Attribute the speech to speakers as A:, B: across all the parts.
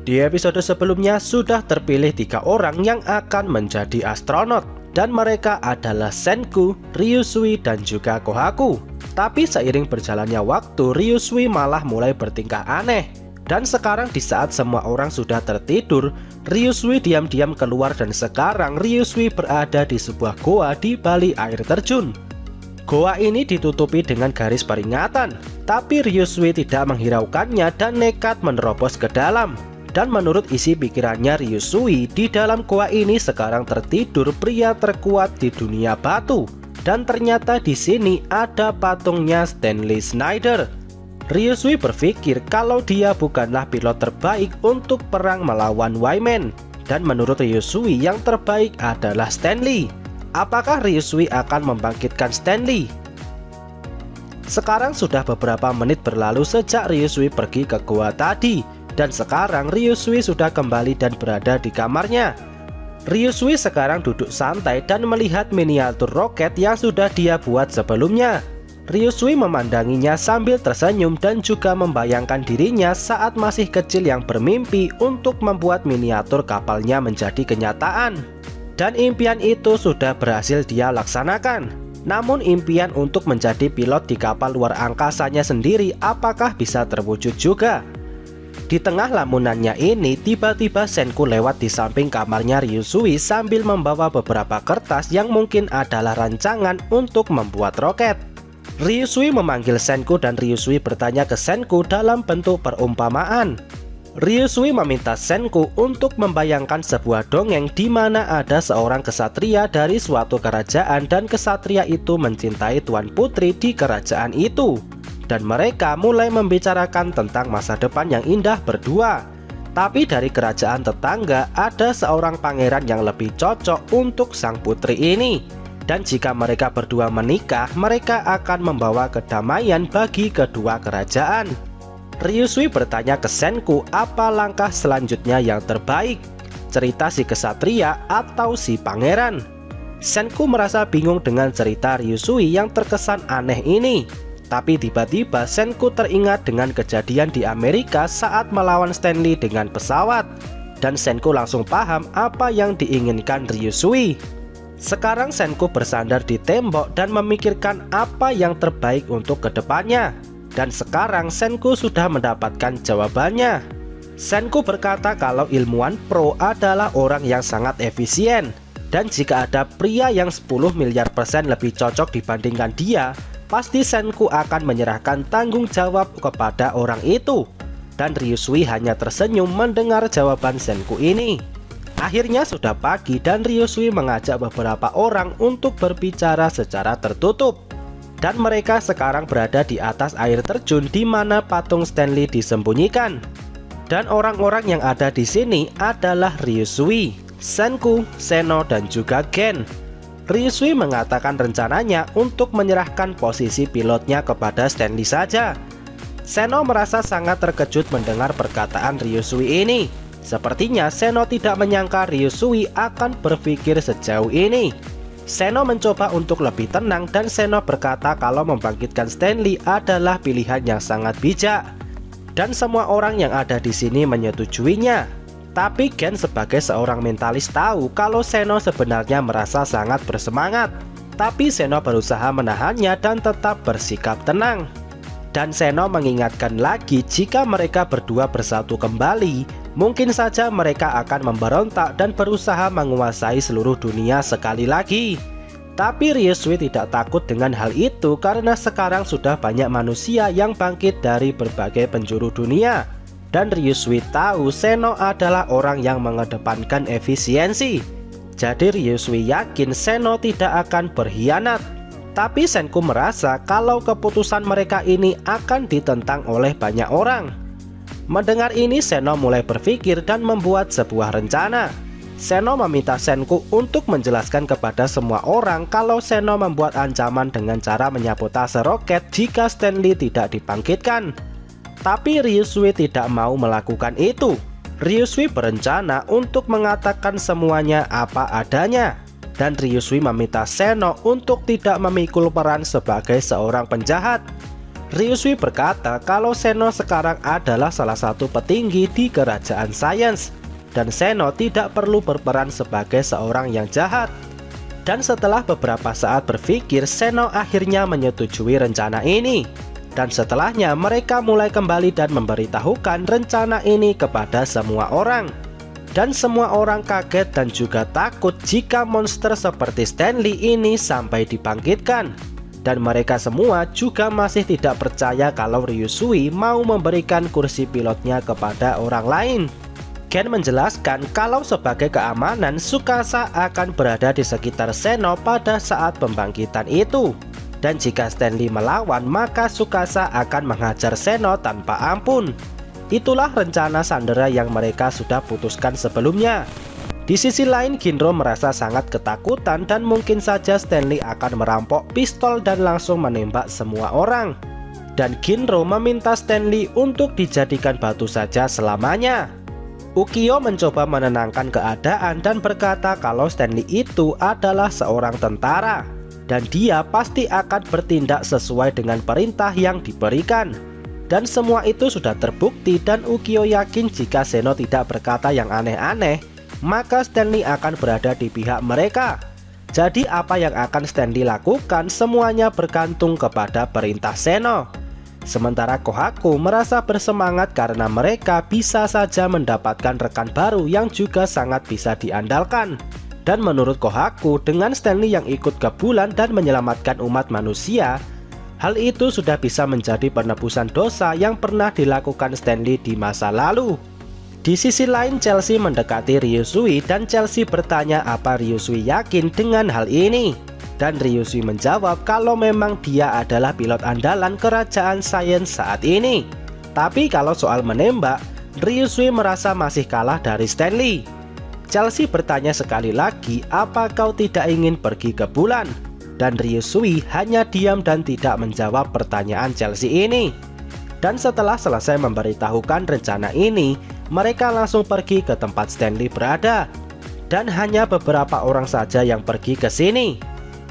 A: Di episode sebelumnya sudah terpilih 3 orang yang akan menjadi astronot, dan mereka adalah Senku, Ryusui, dan juga Kohaku. Tapi seiring berjalannya waktu, Ryusui malah mulai bertingkah aneh. Dan sekarang di saat semua orang sudah tertidur, Ryusui diam-diam keluar dan sekarang Ryusui berada di sebuah goa di balik air terjun. Goa ini ditutupi dengan garis peringatan, tapi Ryusui tidak menghiraukannya dan nekat menerobos ke dalam. Dan menurut isi pikirannya Ryusui, di dalam goa ini sekarang tertidur pria terkuat di dunia batu. Dan ternyata di sini ada patungnya Stanley Schneider. Ryusui berpikir kalau dia bukanlah pilot terbaik untuk perang melawan Y-Man. Dan menurut Ryusui yang terbaik adalah Stanley. Apakah Ryusui akan membangkitkan Stanley? Sekarang sudah beberapa menit berlalu sejak Ryusui pergi ke goa tadi. Dan sekarang Ryusui sudah kembali dan berada di kamarnya. Ryusui sekarang duduk santai dan melihat miniatur roket yang sudah dia buat sebelumnya. Ryusui memandanginya sambil tersenyum dan juga membayangkan dirinya saat masih kecil yang bermimpi untuk membuat miniatur kapalnya menjadi kenyataan. Dan impian itu sudah berhasil dia laksanakan. Namun impian untuk menjadi pilot di kapal luar angkasanya sendiri apakah bisa terwujud juga? Di tengah lamunannya ini, tiba-tiba Senku lewat di samping kamarnya Ryusui sambil membawa beberapa kertas yang mungkin adalah rancangan untuk membuat roket. Ryusui memanggil Senku dan Ryusui bertanya ke Senku dalam bentuk perumpamaan. Ryusui meminta Senku untuk membayangkan sebuah dongeng di mana ada seorang kesatria dari suatu kerajaan dan kesatria itu mencintai tuan putri di kerajaan itu. Dan mereka mulai membicarakan tentang masa depan yang indah berdua. Tapi dari kerajaan tetangga ada seorang pangeran yang lebih cocok untuk sang putri ini. Dan jika mereka berdua menikah, mereka akan membawa kedamaian bagi kedua kerajaan. Ryusui bertanya ke Senku apa langkah selanjutnya yang terbaik, cerita si kesatria atau si pangeran. Senku merasa bingung dengan cerita Ryusui yang terkesan aneh ini. Tapi tiba-tiba Senku teringat dengan kejadian di Amerika saat melawan Stanley dengan pesawat. Dan Senku langsung paham apa yang diinginkan Ryusui. Sekarang Senku bersandar di tembok dan memikirkan apa yang terbaik untuk kedepannya. Dan sekarang Senku sudah mendapatkan jawabannya. Senku berkata kalau ilmuwan pro adalah orang yang sangat efisien. Dan jika ada pria yang 10 miliar % lebih cocok dibandingkan dia, pasti Senku akan menyerahkan tanggung jawab kepada orang itu. Dan Ryusui hanya tersenyum mendengar jawaban Senku ini. Akhirnya sudah pagi dan Ryusui mengajak beberapa orang untuk berbicara secara tertutup. Dan mereka sekarang berada di atas air terjun di mana patung Stanley disembunyikan. Dan orang-orang yang ada di sini adalah Ryusui, Senku, Seno, dan juga Gen. Ryusui mengatakan rencananya untuk menyerahkan posisi pilotnya kepada Stanley saja. Seno merasa sangat terkejut mendengar perkataan Ryusui ini. Sepertinya Seno tidak menyangka Ryusui akan berpikir sejauh ini. Seno mencoba untuk lebih tenang dan Seno berkata kalau membangkitkan Stanley adalah pilihan yang sangat bijak. Dan semua orang yang ada di sini menyetujuinya. Tapi Gen sebagai seorang mentalis tahu kalau Seno sebenarnya merasa sangat bersemangat. Tapi Seno berusaha menahannya dan tetap bersikap tenang. Dan Seno mengingatkan lagi jika mereka berdua bersatu kembali, mungkin saja mereka akan memberontak dan berusaha menguasai seluruh dunia sekali lagi. Tapi Ryusui tidak takut dengan hal itu karena sekarang sudah banyak manusia yang bangkit dari berbagai penjuru dunia. Dan Ryusui tahu Seno adalah orang yang mengedepankan efisiensi. Jadi Ryusui yakin Seno tidak akan berkhianat. Tapi Senku merasa kalau keputusan mereka ini akan ditentang oleh banyak orang. Mendengar ini Seno mulai berpikir dan membuat sebuah rencana. Seno meminta Senku untuk menjelaskan kepada semua orang kalau Seno membuat ancaman dengan cara menyabotase roket jika Stanley tidak dibangkitkan. Tapi Ryusui tidak mau melakukan itu. Ryusui berencana untuk mengatakan semuanya apa adanya. Dan Ryusui meminta Seno untuk tidak memikul peran sebagai seorang penjahat. Ryusui berkata kalau Seno sekarang adalah salah satu petinggi di kerajaan sains, dan Seno tidak perlu berperan sebagai seorang yang jahat. Dan setelah beberapa saat berpikir, Seno akhirnya menyetujui rencana ini. Dan setelahnya mereka mulai kembali dan memberitahukan rencana ini kepada semua orang. Dan semua orang kaget dan juga takut jika monster seperti Stanley ini sampai dibangkitkan. Dan mereka semua juga masih tidak percaya kalau Ryusui mau memberikan kursi pilotnya kepada orang lain. Gen menjelaskan kalau sebagai keamanan, Tsukasa akan berada di sekitar Seno pada saat pembangkitan itu. Dan jika Stanley melawan, maka Tsukasa akan menghajar Seno tanpa ampun. Itulah rencana sandera yang mereka sudah putuskan sebelumnya. Di sisi lain, Ginro merasa sangat ketakutan dan mungkin saja Stanley akan merampok pistol dan langsung menembak semua orang. Dan Ginro meminta Stanley untuk dijadikan batu saja selamanya. Ukyo mencoba menenangkan keadaan dan berkata kalau Stanley itu adalah seorang tentara dan dia pasti akan bertindak sesuai dengan perintah yang diberikan. Dan semua itu sudah terbukti dan Ukyo yakin jika Seno tidak berkata yang aneh-aneh, maka Stanley akan berada di pihak mereka. Jadi apa yang akan Stanley lakukan semuanya bergantung kepada perintah Seno. Sementara Kohaku merasa bersemangat karena mereka bisa saja mendapatkan rekan baru yang juga sangat bisa diandalkan. Dan menurut Kohaku, dengan Stanley yang ikut ke bulan dan menyelamatkan umat manusia, hal itu sudah bisa menjadi penebusan dosa yang pernah dilakukan Stanley di masa lalu. Di sisi lain, Chelsea mendekati Ryusui dan Chelsea bertanya apa Ryusui yakin dengan hal ini. Dan Ryusui menjawab kalau memang dia adalah pilot andalan kerajaan sains saat ini. Tapi kalau soal menembak, Ryusui merasa masih kalah dari Stanley. Chelsea bertanya sekali lagi apa kau tidak ingin pergi ke bulan. Dan Ryusui hanya diam dan tidak menjawab pertanyaan Chelsea ini. Dan setelah selesai memberitahukan rencana ini, mereka langsung pergi ke tempat Stanley berada. Dan hanya beberapa orang saja yang pergi ke sini.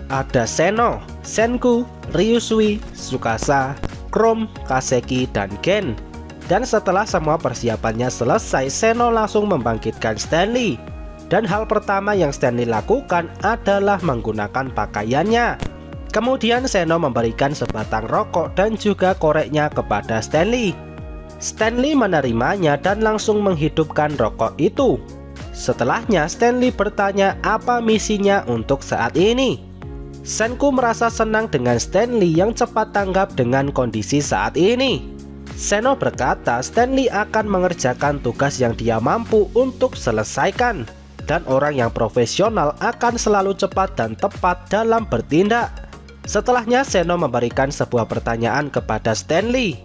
A: Ada Seno, Senku, Ryusui, Tsukasa, Chrome, Kaseki, dan Gen. Dan setelah semua persiapannya selesai, Seno langsung membangkitkan Stanley. Dan hal pertama yang Stanley lakukan adalah menggunakan pakaiannya. Kemudian Seno memberikan sebatang rokok dan juga koreknya kepada Stanley. Stanley menerimanya dan langsung menghidupkan rokok itu. Setelahnya Stanley bertanya apa misinya untuk saat ini. Senku merasa senang dengan Stanley yang cepat tanggap dengan kondisi saat ini. Seno berkata Stanley akan mengerjakan tugas yang dia mampu untuk selesaikan. Dan orang yang profesional akan selalu cepat dan tepat dalam bertindak. Setelahnya Seno memberikan sebuah pertanyaan kepada Stanley.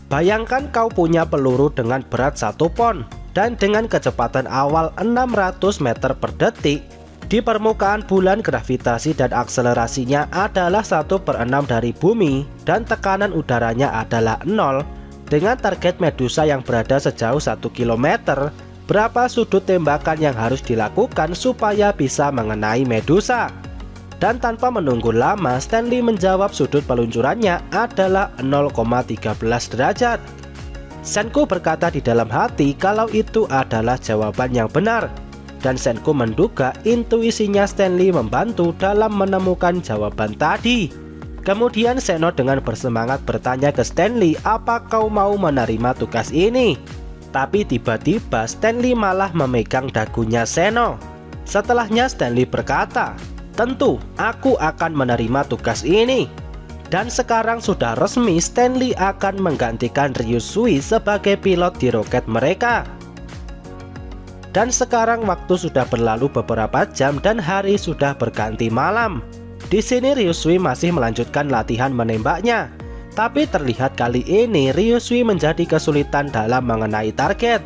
A: Bayangkan kau punya peluru dengan berat 1 pon dan dengan kecepatan awal 600 meter per detik. Di permukaan bulan gravitasi dan akselerasinya adalah 1/6 dari bumi dan tekanan udaranya adalah 0. Dengan target Medusa yang berada sejauh 1 km, berapa sudut tembakan yang harus dilakukan supaya bisa mengenai Medusa? Dan tanpa menunggu lama, Stanley menjawab sudut peluncurannya adalah 0,13 derajat. Senku berkata di dalam hati kalau itu adalah jawaban yang benar. Dan Senku menduga intuisinya Stanley membantu dalam menemukan jawaban tadi. Kemudian Seno dengan bersemangat bertanya ke Stanley apa kau mau menerima tugas ini? Tapi tiba-tiba Stanley malah memegang dagunya Seno. Setelahnya Stanley berkata, tentu aku akan menerima tugas ini. Dan sekarang sudah resmi Stanley akan menggantikan Ryusui sebagai pilot di roket mereka. Dan sekarang waktu sudah berlalu beberapa jam dan hari sudah berganti malam. Di sini Ryusui masih melanjutkan latihan menembaknya. Tapi terlihat kali ini Ryusui menjadi kesulitan dalam mengenai target.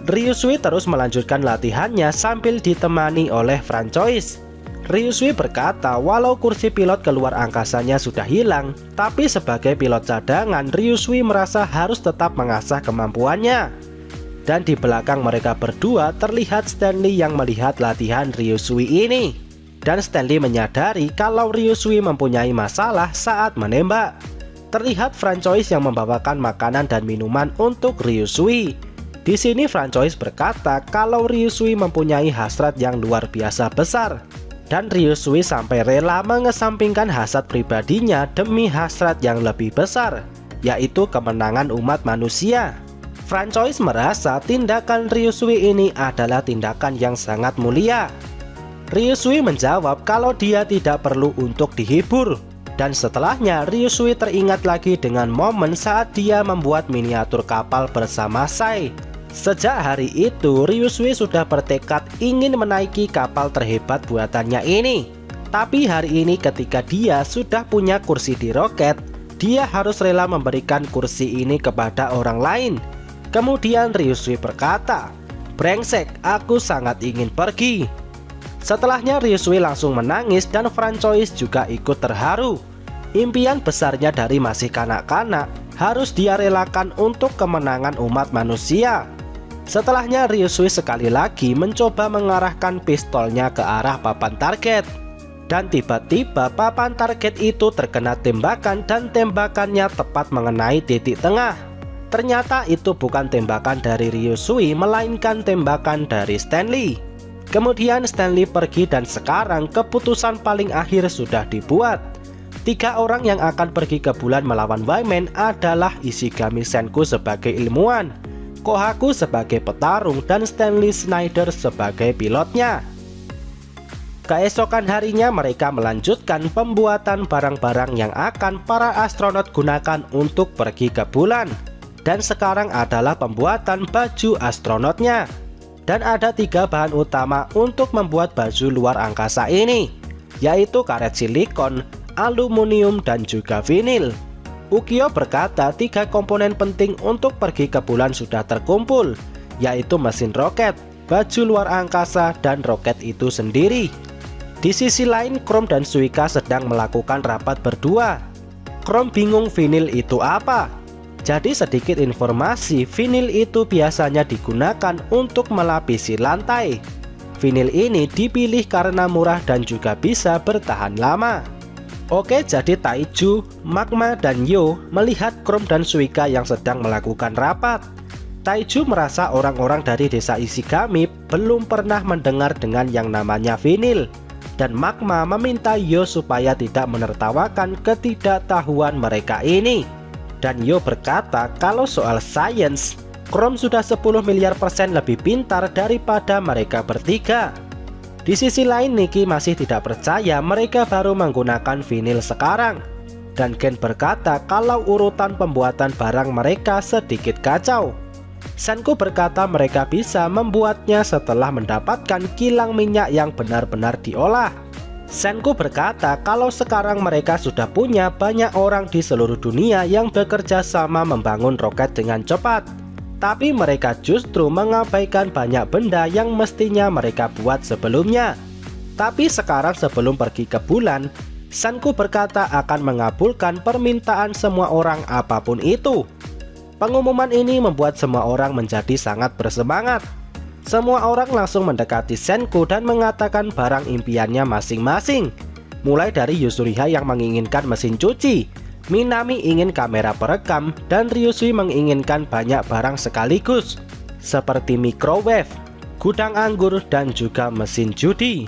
A: Ryusui terus melanjutkan latihannya sambil ditemani oleh Francois. Ryusui berkata walau kursi pilot keluar angkasanya sudah hilang, tapi sebagai pilot cadangan Ryusui merasa harus tetap mengasah kemampuannya. Dan di belakang mereka berdua terlihat Stanley yang melihat latihan Ryusui ini. Dan Stanley menyadari kalau Ryusui mempunyai masalah saat menembak. Terlihat Francois yang membawakan makanan dan minuman untuk Ryusui. Di sini Francois berkata kalau Ryusui mempunyai hasrat yang luar biasa besar. Dan Ryusui sampai rela mengesampingkan hasrat pribadinya demi hasrat yang lebih besar, yaitu kemenangan umat manusia. Francois merasa tindakan Ryusui ini adalah tindakan yang sangat mulia. Ryusui menjawab kalau dia tidak perlu untuk dihibur. Dan setelahnya Ryusui teringat lagi dengan momen saat dia membuat miniatur kapal bersama Sai. Sejak hari itu Ryusui sudah bertekad ingin menaiki kapal terhebat buatannya ini. Tapi hari ini ketika dia sudah punya kursi di roket, dia harus rela memberikan kursi ini kepada orang lain. Kemudian Ryusui berkata, "Brengsek, aku sangat ingin pergi." Setelahnya Ryusui langsung menangis dan Francois juga ikut terharu. Impian besarnya dari masih kanak-kanak harus dia relakan untuk kemenangan umat manusia. Setelahnya Ryusui sekali lagi mencoba mengarahkan pistolnya ke arah papan target. Dan tiba-tiba papan target itu terkena tembakan dan tembakannya tepat mengenai titik tengah. Ternyata itu bukan tembakan dari Ryusui melainkan tembakan dari Stanley. Kemudian Stanley pergi dan sekarang keputusan paling akhir sudah dibuat. 3 orang yang akan pergi ke bulan melawan Y-Man adalah Ishigami Senku sebagai ilmuwan, Kohaku sebagai petarung, dan Stanley Snyder sebagai pilotnya. Keesokan harinya mereka melanjutkan pembuatan barang-barang yang akan para astronot gunakan untuk pergi ke bulan. Dan sekarang adalah pembuatan baju astronotnya. Dan ada 3 bahan utama untuk membuat baju luar angkasa ini, yaitu karet silikon, aluminium, dan juga vinil. Ukyo berkata 3 komponen penting untuk pergi ke bulan sudah terkumpul, yaitu mesin roket, baju luar angkasa, dan roket itu sendiri. Di sisi lain Chrome dan Suika sedang melakukan rapat berdua. Chrome bingung vinil itu apa. Jadi sedikit informasi, vinil itu biasanya digunakan untuk melapisi lantai. Vinil ini dipilih karena murah dan juga bisa bertahan lama. Oke, jadi Taiju, Magma, dan Yo melihat Chrome dan Suika yang sedang melakukan rapat. Taiju merasa orang-orang dari desa Ishigami belum pernah mendengar dengan yang namanya vinil. Dan Magma meminta Yo supaya tidak menertawakan ketidaktahuan mereka ini. Dan Yo berkata kalau soal sains, Chrome sudah 10 miliar % lebih pintar daripada mereka bertiga. Di sisi lain Nikki masih tidak percaya mereka baru menggunakan vinil sekarang. Dan Gen berkata kalau urutan pembuatan barang mereka sedikit kacau. Senku berkata mereka bisa membuatnya setelah mendapatkan kilang minyak yang benar-benar diolah. Senku berkata kalau sekarang mereka sudah punya banyak orang di seluruh dunia yang bekerja sama membangun roket dengan cepat. Tapi mereka justru mengabaikan banyak benda yang mestinya mereka buat sebelumnya. Tapi sekarang sebelum pergi ke bulan, Senku berkata akan mengabulkan permintaan semua orang apapun itu. Pengumuman ini membuat semua orang menjadi sangat bersemangat. Semua orang langsung mendekati Senku dan mengatakan barang impiannya masing-masing. Mulai dari Yuzuriha yang menginginkan mesin cuci, Minami ingin kamera perekam, dan Ryusui menginginkan banyak barang sekaligus seperti microwave, gudang anggur, dan juga mesin judi.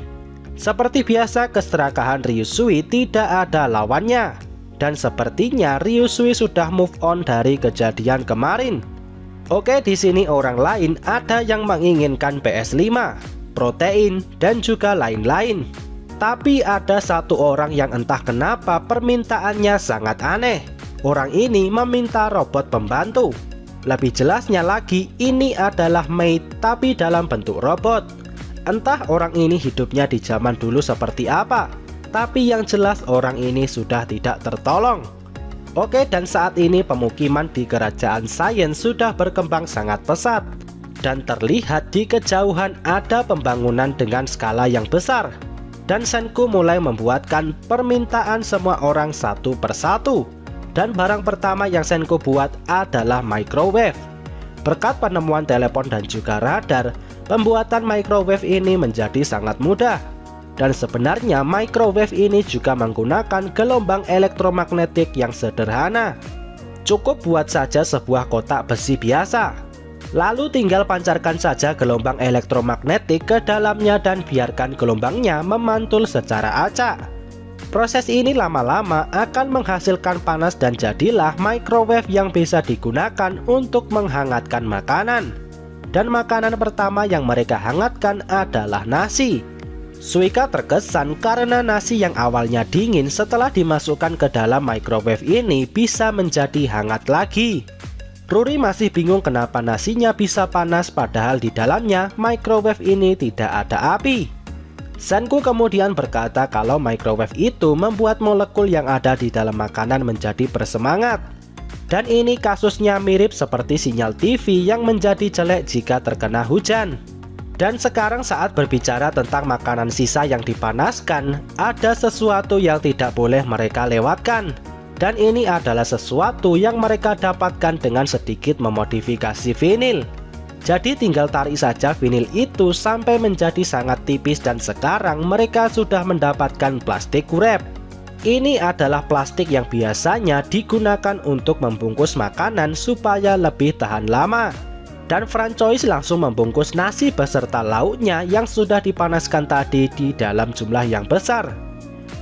A: Seperti biasa keserakahan Ryusui tidak ada lawannya. Dan sepertinya Ryusui sudah move on dari kejadian kemarin. Oke, di sini orang lain ada yang menginginkan PS5, protein, dan juga lain-lain. Tapi ada satu orang yang entah kenapa permintaannya sangat aneh. Orang ini meminta robot pembantu. Lebih jelasnya lagi, ini adalah maid tapi dalam bentuk robot. Entah orang ini hidupnya di zaman dulu seperti apa, tapi yang jelas orang ini sudah tidak tertolong. Oke, dan saat ini pemukiman di kerajaan Sains sudah berkembang sangat pesat. Dan terlihat di kejauhan ada pembangunan dengan skala yang besar. Dan Senku mulai membuatkan permintaan semua orang satu persatu. Dan barang pertama yang Senku buat adalah microwave. Berkat penemuan telepon dan juga radar, pembuatan microwave ini menjadi sangat mudah. Dan sebenarnya microwave ini juga menggunakan gelombang elektromagnetik yang sederhana. Cukup buat saja sebuah kotak besi biasa. Lalu tinggal pancarkan saja gelombang elektromagnetik ke dalamnya dan biarkan gelombangnya memantul secara acak. Proses ini lama-lama akan menghasilkan panas dan jadilah microwave yang bisa digunakan untuk menghangatkan makanan. Dan makanan pertama yang mereka hangatkan adalah nasi. Suika terkesan karena nasi yang awalnya dingin setelah dimasukkan ke dalam microwave ini bisa menjadi hangat lagi. Ruri masih bingung kenapa nasinya bisa panas padahal di dalamnya microwave ini tidak ada api. Senku kemudian berkata kalau microwave itu membuat molekul yang ada di dalam makanan menjadi bersemangat. Dan ini kasusnya mirip seperti sinyal TV yang menjadi jelek jika terkena hujan. Dan sekarang saat berbicara tentang makanan sisa yang dipanaskan, ada sesuatu yang tidak boleh mereka lewatkan. Dan ini adalah sesuatu yang mereka dapatkan dengan sedikit memodifikasi vinil. Jadi tinggal tarik saja vinil itu sampai menjadi sangat tipis dan sekarang mereka sudah mendapatkan plastik wrap. Ini adalah plastik yang biasanya digunakan untuk membungkus makanan supaya lebih tahan lama. Dan Francois langsung membungkus nasi beserta lauknya yang sudah dipanaskan tadi di dalam jumlah yang besar.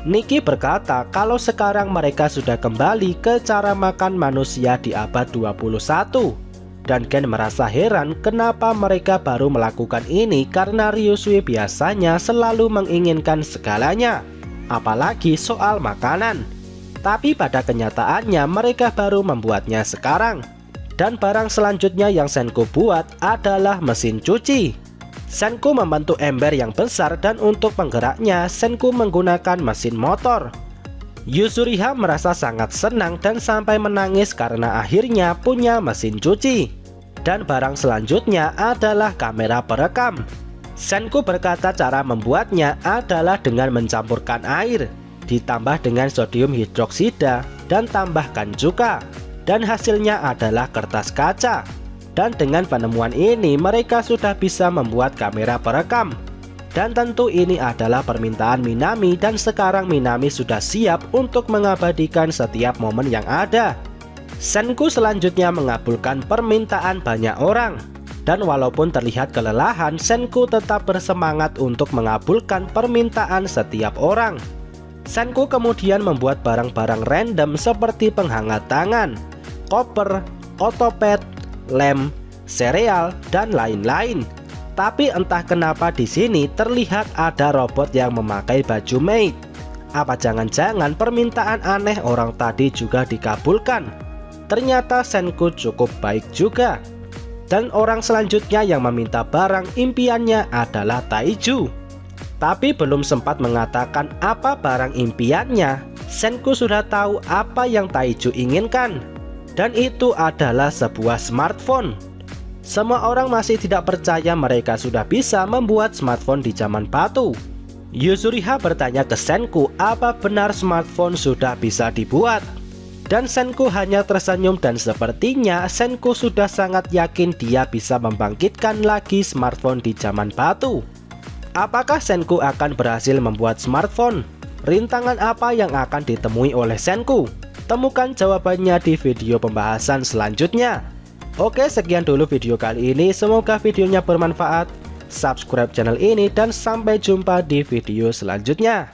A: Nikki berkata kalau sekarang mereka sudah kembali ke cara makan manusia di abad 21. Dan Gen merasa heran kenapa mereka baru melakukan ini karena Ryusui biasanya selalu menginginkan segalanya, apalagi soal makanan. Tapi pada kenyataannya mereka baru membuatnya sekarang. Dan barang selanjutnya yang Senku buat adalah mesin cuci. Senku membentuk ember yang besar dan untuk penggeraknya Senku menggunakan mesin motor. Yuzuriha merasa sangat senang dan sampai menangis karena akhirnya punya mesin cuci. Dan barang selanjutnya adalah kamera perekam. Senku berkata cara membuatnya adalah dengan mencampurkan air, ditambah dengan sodium hidroksida dan tambahkan cuka. Dan hasilnya adalah kertas kaca. Dan dengan penemuan ini mereka sudah bisa membuat kamera perekam. Dan tentu ini adalah permintaan Minami dan sekarang Minami sudah siap untuk mengabadikan setiap momen yang ada. Senku selanjutnya mengabulkan permintaan banyak orang. Dan walaupun terlihat kelelahan, Senku tetap bersemangat untuk mengabulkan permintaan setiap orang. Senku kemudian membuat barang-barang random seperti penghangat tangan, koper, otopet, lem, sereal, dan lain-lain. Tapi entah kenapa di sini terlihat ada robot yang memakai baju maid. Apa jangan-jangan permintaan aneh orang tadi juga dikabulkan? Ternyata Senku cukup baik juga. Dan orang selanjutnya yang meminta barang impiannya adalah Taiju. Tapi belum sempat mengatakan apa barang impiannya, Senku sudah tahu apa yang Taiju inginkan. Dan itu adalah sebuah smartphone. Semua orang masih tidak percaya mereka sudah bisa membuat smartphone di zaman batu. Yuzuriha bertanya ke Senku apa benar smartphone sudah bisa dibuat. Dan Senku hanya tersenyum dan sepertinya Senku sudah sangat yakin dia bisa membangkitkan lagi smartphone di zaman batu. Apakah Senku akan berhasil membuat smartphone? Rintangan apa yang akan ditemui oleh Senku? Temukan jawabannya di video pembahasan selanjutnya. Oke, sekian dulu video kali ini. Semoga videonya bermanfaat. Subscribe channel ini dan sampai jumpa di video selanjutnya.